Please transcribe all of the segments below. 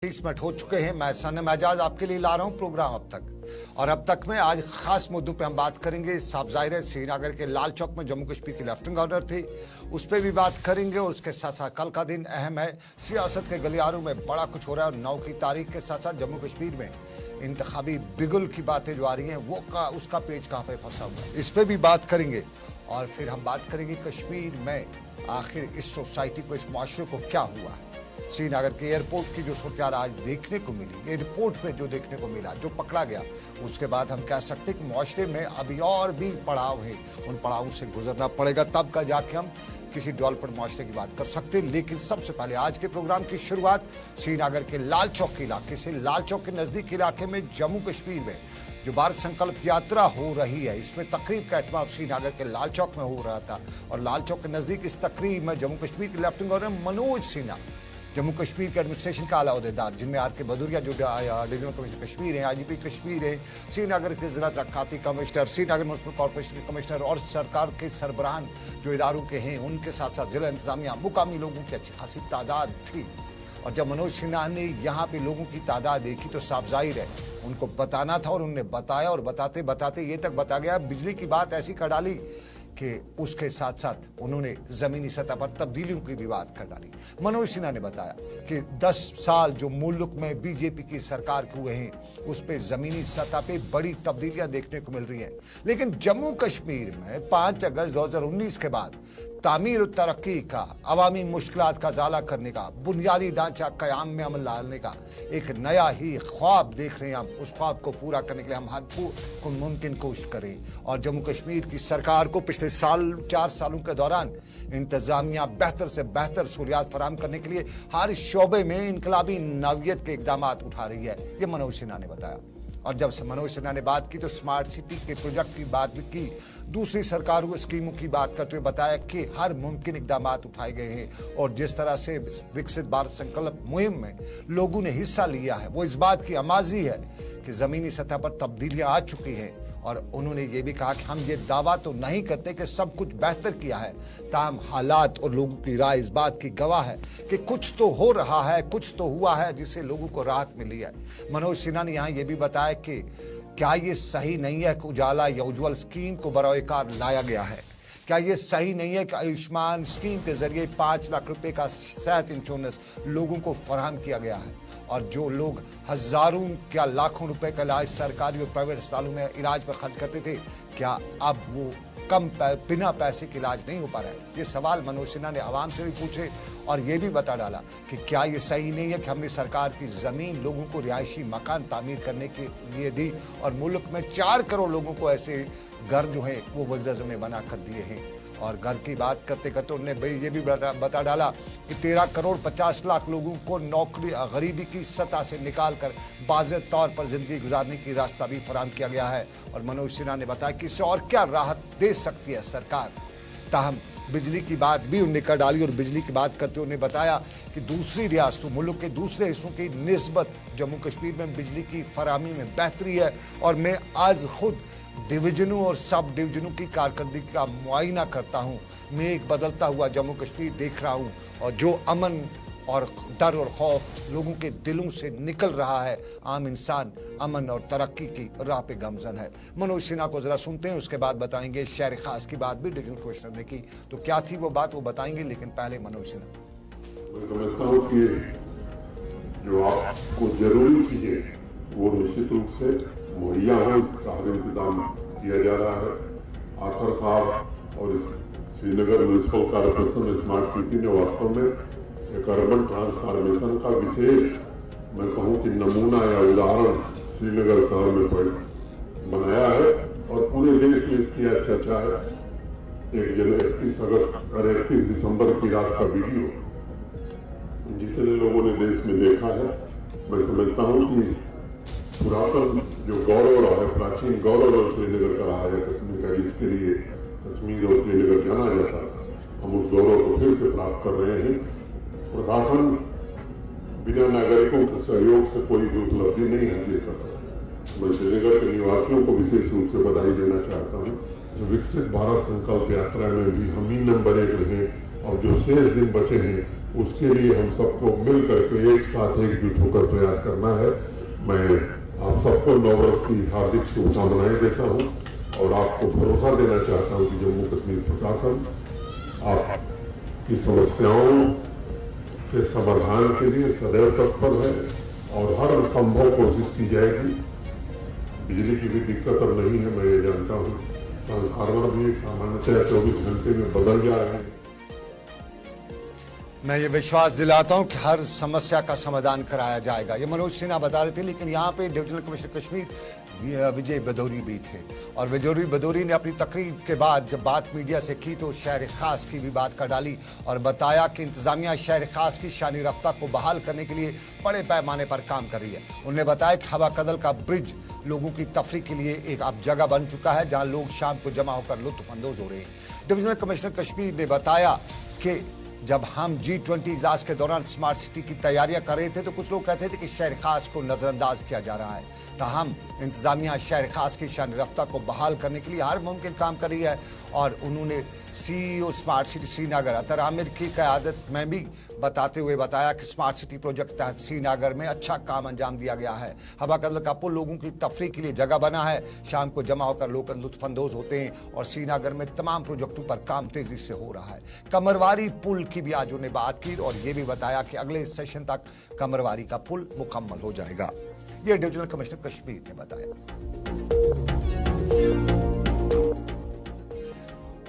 30 minute हो चुके हैं। मैं सनम एजाज आपके लिए ला रहा हूं प्रोग्राम अब तक में आज खास मुद्दों पे हम बात करेंगे। साफ जाहिर है श्रीनगर के लाल चौक में जम्मू कश्मीर के लेफ्टिनेंट गवर्नर थे, उस पर भी बात करेंगे। और उसके साथ साथ कल का दिन अहम है, सियासत के गलियारों में बड़ा कुछ हो रहा है। और 9 की तारीख के साथ साथ जम्मू कश्मीर में इंतखाबी बिगुल की बातें जो आ रही हैं वो उसका पेच कहाँ पे फंसा हुआ है, इस पर भी बात करेंगे। और फिर हम बात करेंगे कश्मीर में आखिर इस सोसाइटी को, इस मुआशरे को क्या हुआ है। श्रीनगर के एयरपोर्ट की जो सूरत आज देखने को मिली, एयरपोर्ट पे जो देखने को मिला, जो पकड़ा गया, उसके बाद हम कह सकते हैं कि मुआशरे में अभी और भी पड़ाव है, उन पड़ावों से गुजरना पड़ेगा, तब का जाके हम किसी डेवलप्ड मुआशरे की बात कर सकते हैं। लेकिन सबसे पहले आज के प्रोग्राम की शुरुआत श्रीनगर के लाल चौक के इलाके से। लाल चौक के नजदीक इलाके में जम्मू कश्मीर में जो भारत संकल्प यात्रा हो रही है, इसमें तकरीब का एहतमाम श्रीनगर के लाल चौक में हो रहा था। और लाल चौक के नजदीक इस तकरीब में जम्मू कश्मीर के लेफ्टिनेंट गवर्नर मनोज सिन्हा, जम्मू कश्मीर के एडमिनिस्ट्रेशन का आला अहदेदार, जिनमें आर के भदौरिया जो डिवीजनल कमिश्नर कश्मीर हैं, आईजीपी कश्मीर हैं, श्रीनगर के जिला तरक्काती कमिश्नर, श्रीनगर म्युनिसिपल कॉर्पोरेशन के कमिश्नर और सरकार के सरबराहान जो इदारों के हैं, उनके साथ साथ जिला इंतजामिया, मुकामी लोगों की अच्छी खासी तादाद थी। और जब मनोज सिन्हा ने यहाँ पे लोगों की तादाद देखी तो साफ जाहिर है उनको बताना था, और उन्होंने बताया। और बताते बताते ये तक बता गया, बिजली की बात ऐसी कर डाली कि उसके साथ साथ उन्होंने जमीनी सतह पर तब्दीलियों की भी बात कर डाली। मनोज सिन्हा ने बताया कि 10 साल जो मुल्क में बीजेपी की सरकार के हुए हैं, उस पे जमीनी सतह पे बड़ी तब्दीलियां देखने को मिल रही हैं। लेकिन जम्मू कश्मीर में 5 अगस्त 2019 के बाद तामीर और तरक्की का, अवामी मुश्किलात का ज़ाला करने का, बुनियादी ढांचा क़याम में अमल लाने का एक नया ही ख्वाब देख रहे हैं हम। उस ख्वाब को पूरा करने के लिए हम हर मुमकिन कोशिश करें। और जम्मू कश्मीर की सरकार को पिछले 4 सालों के दौरान इंतजामिया बेहतर से बेहतर सहूलियात फराहम करने के लिए हर शोबे में इनकलाबी नौयत के इकदाम उठा रही है, ये मनोज सिन्हा ने बताया। और जब से मनोज सिन्हा ने बात की तो स्मार्ट सिटी के प्रोजेक्ट की बात भी की, दूसरी सरकारों स्कीमों की बात करते हुए बताया कि हर मुमकिन इकदाम उठाए गए हैं। और जिस तरह से विकसित भारत संकल्प मुहिम में लोगों ने हिस्सा लिया है, वो इस बात की अमाजी है कि जमीनी सतह पर तब्दीलियां आ चुकी हैं। और उन्होंने ये भी कहा कि हम ये दावा तो नहीं करते कि सब कुछ बेहतर किया है, ताहम हालात और लोगों की राय इस बात की गवाह है कि कुछ तो हो रहा है, कुछ तो हुआ है जिससे लोगों को राहत मिली है। मनोज सिन्हा ने यहाँ ये भी बताया कि क्या ये सही नहीं है कि उजाला या उज्ज्वल स्कीम को बरोएकार लाया गया है, क्या ये सही नहीं है कि आयुष्मान स्कीम के जरिए 5 लाख रुपए का सेहत इंश्योरेंस लोगों को फराहम किया गया है। और जो लोग हजारों क्या लाखों रुपए का इलाज सरकारी और प्राइवेट अस्पतालों में इलाज पर खर्च करते थे, क्या अब वो बिना पैसे के इलाज नहीं हो पा रहा है? ये सवाल मनोज सिन्हा ने आवाम से भी पूछे। और ये भी बता डाला कि क्या ये सही नहीं है कि हमने सरकार की जमीन लोगों को रिहायशी मकान तामीर करने के लिए दी, और मुल्क में 4 करोड़ लोगों को ऐसे घर जो है वो वज़ीर-ए-आज़म ने बना कर दिए हैं। और घर की बात करते करते उन्होंने ये भी बता डाला कि 13 करोड़ 50 लाख लोगों को नौकरी गरीबी की सतह से निकाल कर वाज़ेह तौर पर जिंदगी गुजारने की रास्ता भी फराहम किया गया है। और मनोज सिन्हा ने बताया कि इससे और क्या राहत दे सकती है सरकार। ताहम बिजली की बात भी उन्होंने कर डाली। और बिजली की बात करते उन्होंने बताया कि दूसरी रियासतों, मुल्क के दूसरे हिस्सों की निस्बत जम्मू कश्मीर में बिजली की फराहमी में बेहतरी है। और मैं आज खुद डिवीजनों और सब डिवीजनों की कारकर्दगी का मुआयना करता हूँ। मैं एक बदलता हुआ जम्मू कश्मीर देख रहा हूँ, और जो अमन और डर और खौफ लोगों के दिलों से निकल रहा है, आम इंसान अमन और तरक्की की राह पे गमजन है। मनोज सिन्हा को जरा सुनते हैं, उसके बाद बताएंगे। शहर खास की बात भी डिविजनल कमिश्नर ने की, तो क्या थी वो बात वो बताएंगे। लेकिन पहले मनोज सिन्हा। मैं समझता हूँ कि जो आपको जरूरी चीजें वो निश्चित रूप से मुहैया हो, इसका हर इंतजाम किया जा रहा है। आखर साहब और Srinagar municipal corporation smart city ने वास्तव में एक अर्बन ट्रांसफॉर्मेशन का विशेष, मैं कहूँ कि नमूना या उदाहरण श्रीनगर शहर में बनाया है। और पूरे देश में इसकी चर्चा है। 31 अगस्त और 31 दिसंबर की रात का वीडियो जितने लोगों ने देश में देखा है, मैं समझता हूँ कि पुरातन जो गौरव रहा है, प्राचीन गौरव श्रीनगर का रहा है कश्मीर का, जिसके लिए कश्मीर और श्रीनगर जाना जाता था, हम उस गौरव को फिर से प्राप्त कर रहे हैं। प्रशासन बिना नागरिकों के सहयोग से कोई भी उपलब्धि नहीं हासिल कर सकता। मैं श्रीनगर के निवासियों को विशेष रूप से बधाई देना चाहता हूँ। विकसित भारत संकल्प यात्रा में भी हम ही नंबर 1 रहे, और जो शेष दिन बचे हैं उसके लिए हम सबको मिल करके एक साथ एकजुट होकर प्रयास करना है। मैं आप सबको नव वर्ष की हार्दिक शुभकामनाएं देता हूं और आपको भरोसा देना चाहता हूं कि जम्मू कश्मीर प्रशासन आपकी समस्याओं के समाधान के लिए सदैव तत्पर है और हर संभव कोशिश की जाएगी। बिजली की भी दिक्कत अब नहीं है, मैं ये जानता हूँ। ट्रांसफार्मर भी सामान्यतः 24 घंटे में बदल जा रहे हैं। मैं ये विश्वास दिलाता हूं कि हर समस्या का समाधान कराया जाएगा, ये मनोज सिन्हा बता रहे थे। लेकिन यहाँ पे डिविजनल कमिश्नर कश्मीर विजय भदौरी भी थे और विजय भदौरी ने अपनी तकरीर के बाद जब बात मीडिया से की तो शहर खास की भी बात कर डाली और बताया कि इंतजामिया शहर खास की शानी रफ्ता को बहाल करने के लिए बड़े पैमाने पर काम कर रही है। उन्होंने बताया कि हवा कदल का ब्रिज लोगों की तफरी के लिए एक अब जगह बन चुका है जहां लोग शाम को जमा होकर लुत्फअंदोज हो रहे हैं। डिविजनल कमिश्नर कश्मीर ने बताया कि जब हम G20 इजलास के दौरान स्मार्ट सिटी की तैयारियां कर रहे थे तो कुछ लोग कहते थे कि शहर खास को नजरअंदाज किया जा रहा है। ताहम इंतजामिया शहर खास की शान रफ्ता को बहाल करने के लिए हर मुमकिन काम कर रही है और उन्होंने CEO स्मार्ट सिटी श्रीनगर अतर आमिर की क़यादत में भी बताते हुए बताया कि स्मार्ट सिटी प्रोजेक्ट के तहत श्रीनगर में अच्छा काम अंजाम दिया गया है। हवा कदल का पुल लोगों की तफरी के लिए जगह बना है, शाम को जमा होकर लोग लुत्फअंदोज होते हैं और श्रीनगर में तमाम प्रोजेक्टों पर काम तेजी से हो रहा है। कमरवारी पुल की भी आज उन्होंने बात की और ये भी बताया कि अगले सेशन तक कमरवारी का पुल मुकम्मल हो जाएगा। ये डिविजनल कमिश्नर कश्मीर ने बताया।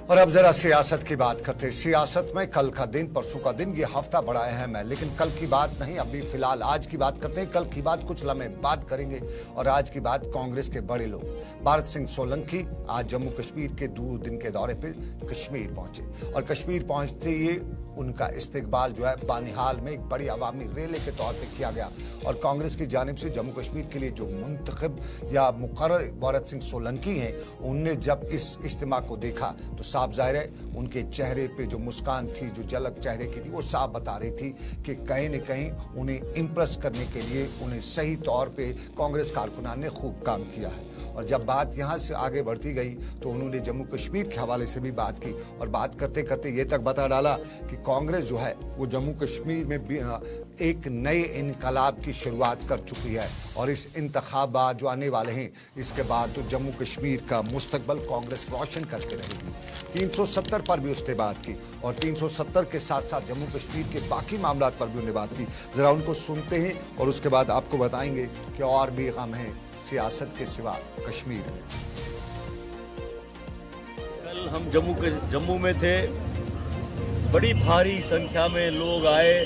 और अब जरा सियासत की बात करते हैं। सियासत में कल का दिन, परसों का दिन, ये हफ्ता बड़ा अहम है, लेकिन कल की बात नहीं, अभी फिलहाल आज की बात करते हैं। कल की बात कुछ लम्हे बात करेंगे और आज की बात कांग्रेस के बड़े लोग भारत सिंह सोलंकी आज जम्मू कश्मीर के 2 दिन के दौरे पे कश्मीर पहुंचे और कश्मीर पहुंचते ही उनका इस्तेकबाल जो है बानिहाल में एक बड़ी अवामी रैली के तौर पे किया गया और कांग्रेस की जानिब से जम्मू कश्मीर के लिए जो मुंतखब या मुकर्रर भारत सिंह सोलंकी हैं, उनने जब इस इज्तिमा को देखा तो साफ जाहिर है उनके चेहरे पे जो मुस्कान थी, जो झलक चेहरे की थी, वो साफ बता रही थी कि कहीं न कहीं उन्हें इम्प्रेस करने के लिए उन्हें सही तौर पे कांग्रेस कारकुनान ने खूब काम किया है। और जब बात यहाँ से आगे बढ़ती गई तो उन्होंने जम्मू कश्मीर के हवाले से भी बात की और बात करते करते ये तक बता डाला कि कांग्रेस जो है वो जम्मू कश्मीर में भी एक नए इनकलाब की शुरुआत कर चुकी है और इस इंतखाबात जो आने वाले हैं इसके बाद तो जम्मू कश्मीर का मुस्तकबल कांग्रेस रोशन करके रहेगी। 370 पर भी उसने बात की और 370 के साथ साथ जम्मू कश्मीर के बाकी मामलात पर भी उन्होंने बात की। जरा उनको सुनते हैं और उसके बाद आपको बताएंगे कि और भी गम है सियासत के सिवा कश्मीर में। कल हम जम्मू में थे, बड़ी भारी संख्या में लोग आए।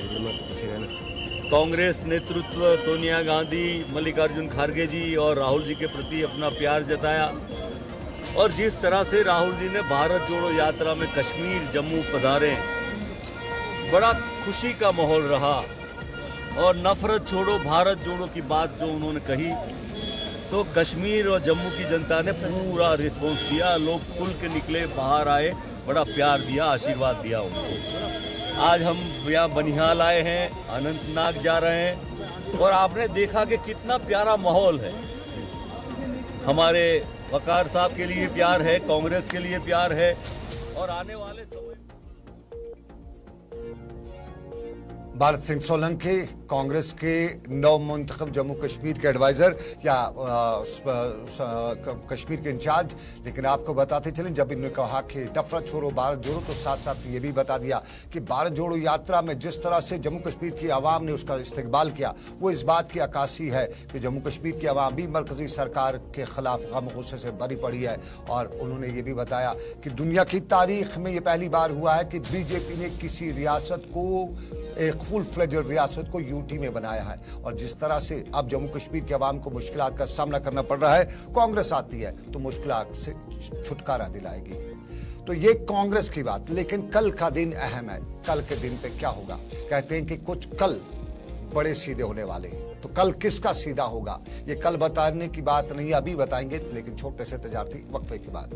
कांग्रेस नेतृत्व सोनिया गांधी, मल्लिकार्जुन खड़गे जी और राहुल जी के प्रति अपना प्यार जताया और जिस तरह से राहुल जी ने भारत जोड़ो यात्रा में कश्मीर जम्मू पधारे, बड़ा खुशी का माहौल रहा और नफरत छोड़ो भारत जोड़ो की बात जो उन्होंने कही तो कश्मीर और जम्मू की जनता ने पूरा रिस्पॉन्स दिया। लोग खुल के निकले, बाहर आए, बड़ा प्यार दिया, आशीर्वाद दिया उनको। आज हम यहाँ बनिहाल आए हैं, अनंतनाग जा रहे हैं और आपने देखा कि कितना प्यारा माहौल है। हमारे वकार साहब के लिए प्यार है, कांग्रेस के लिए प्यार है और आने वाले समय भारत सिंह सोलंकी कांग्रेस के नव मुंतखब जम्मू कश्मीर के एडवाइजर या कश्मीर के इंचार्ज। लेकिन आपको बताते चलें जब इन्होंने कहा कि नफरत छोड़ो भारत जोड़ो तो साथ साथ ये भी बता दिया कि भारत जोड़ो यात्रा में जिस तरह से जम्मू कश्मीर की आवाम ने उसका इस्तकबाल किया वो इस बात की अक्कासी है कि जम्मू कश्मीर की आवाम भी मरकजी सरकार के खिलाफ गम गुस्से से भरी पड़ी है। और उन्होंने ये भी बताया कि दुनिया की तारीख में ये पहली बार हुआ है कि बीजेपी ने किसी रियासत को, एक फुल फ्लेजेड रियासत को यूटी में बनाया है और जिस तरह से अब जम्मू कश्मीर के अवाम को मुश्किलात का सामना करना पड़ रहा है, कांग्रेस आती है तो मुश्किलात से छुटकारा दिलाएगी। तो ये कांग्रेस की बात। लेकिन कल का दिन अहम है। कल के दिन पे क्या होगा? कहते हैं कि कुछ कल बड़े सीधे होने वाले हैं। तो कल किसका सीधा होगा ये कल बताने की बात नहीं, अभी बताएंगे, लेकिन छोटे से तजारती वक्फे की बात।